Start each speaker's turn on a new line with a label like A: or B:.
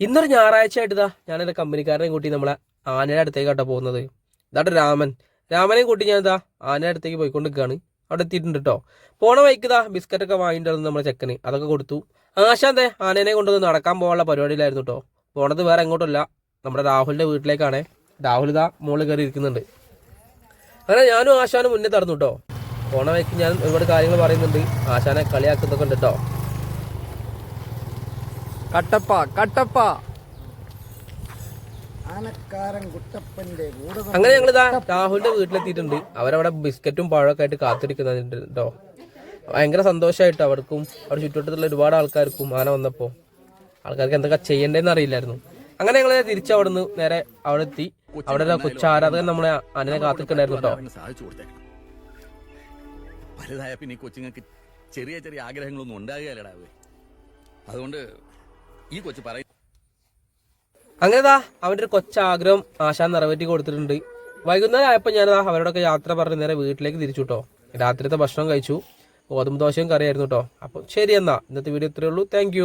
A: ഇന്നൊരു ഞായറാഴ്ച ആയിട്ട് ഞാൻ കമ്പനിക്കാരനെ കൂട്ടി നമ്മളെ ആനയുടെ അടുത്തേക്കാട്ടോ പോകുന്നത്. ഇതാട്ടോ രാമനെ കൂട്ടി ഞാൻ ആനയുടെ അടുത്തേക്ക് പോയിക്കൊണ്ടിരിക്കുകയാണ്. അവിടെ എത്തിയിട്ടുണ്ട് കേട്ടോ. പോണ വൈക്ക് ബിസ്ക്കറ്റൊക്കെ വാങ്ങിയിട്ടുണ്ടായിരുന്നു നമ്മളെ ചെക്കന്, അതൊക്കെ കൊടുത്തു. ആശാന്തേ ആനേനെ കൊണ്ടൊന്ന് നടക്കാൻ പോകാനുള്ള പരിപാടിയിലായിരുന്നു കേട്ടോ. പോണത് വേറെ എങ്ങോട്ടല്ല, നമ്മുടെ രാഹുലിന്റെ വീട്ടിലേക്കാണ്. രാഹുൽ മുകളിൽ കയറി ഇരിക്കുന്നുണ്ട്. അങ്ങനെ ഞാനും ആശാനും മുന്നേ തടഞ്ഞു കേട്ടോ. പോണ വൈക്ക് ഞാൻ ഒരുപാട് കാര്യങ്ങൾ പറയുന്നുണ്ട്, ആശാനെ കളിയാക്കുന്നൊക്കെ ഉണ്ട് കേട്ടോ.
B: കട്ടപ്പ കട്ടപ്പ
A: അങ്ങനെ ഞങ്ങളിതാ രാഹുലിന്റെ വീട്ടിലെത്തിയിട്ടുണ്ട്. അവരവിടെ ബിസ്ക്കറ്റും പഴമൊക്കെ ആയിട്ട് കാത്തിരിക്കുന്നുണ്ട് കേട്ടോ. ഭയങ്കര സന്തോഷമായിട്ട് അവർക്കും അവിടെ ചുറ്റുവട്ടത്തുള്ള ഒരുപാട് ആൾക്കാർക്കും ആന വന്നപ്പോൾ ആൾക്കാർക്ക് എന്തൊക്കെ ചെയ്യണ്ടേന്ന് അറിയില്ലായിരുന്നു. അങ്ങനെ ഞങ്ങൾ തിരിച്ച് അവിടെ നിന്ന് നേരെ അവിടെ എത്തി. അവിടെ കൊച്ചു ആരാധകൻ നമ്മളെ ആനനെ കാത്തിരിക്കണ്ടായിരുന്നു കേട്ടോ.
C: വലുതായ പിന്നെ കൊച്ചുങ്ങൾക്ക് ചെറിയ ചെറിയ ആഗ്രഹങ്ങളൊന്നും ഉണ്ടാകുകയല്ലടാവേ. അതുകൊണ്ട് ഈ കൊച്ചു പറയും.
A: അങ്ങനെ അവന്റെ ഒരു കൊച്ചാഗ്രഹം ആശാൻ നിറവേറ്റി കൊടുത്തിട്ടുണ്ട്. വൈകുന്നേരം ആയപ്പോൾ ഞാൻ അവരോടൊക്കെ യാത്ര പറഞ്ഞ് നേരെ വീട്ടിലേക്ക് തിരിച്ചു കേട്ടോ. രാത്രിത്തെ ഭക്ഷണം കഴിച്ചു. ഗോതമ്പ് ദോശയും കറിയായിരുന്നു കേട്ടോ. അപ്പം ശരി എന്നാ ഇന്നത്തെ വീഡിയോ ഇത്രയേ ഉള്ളൂ. Thank you.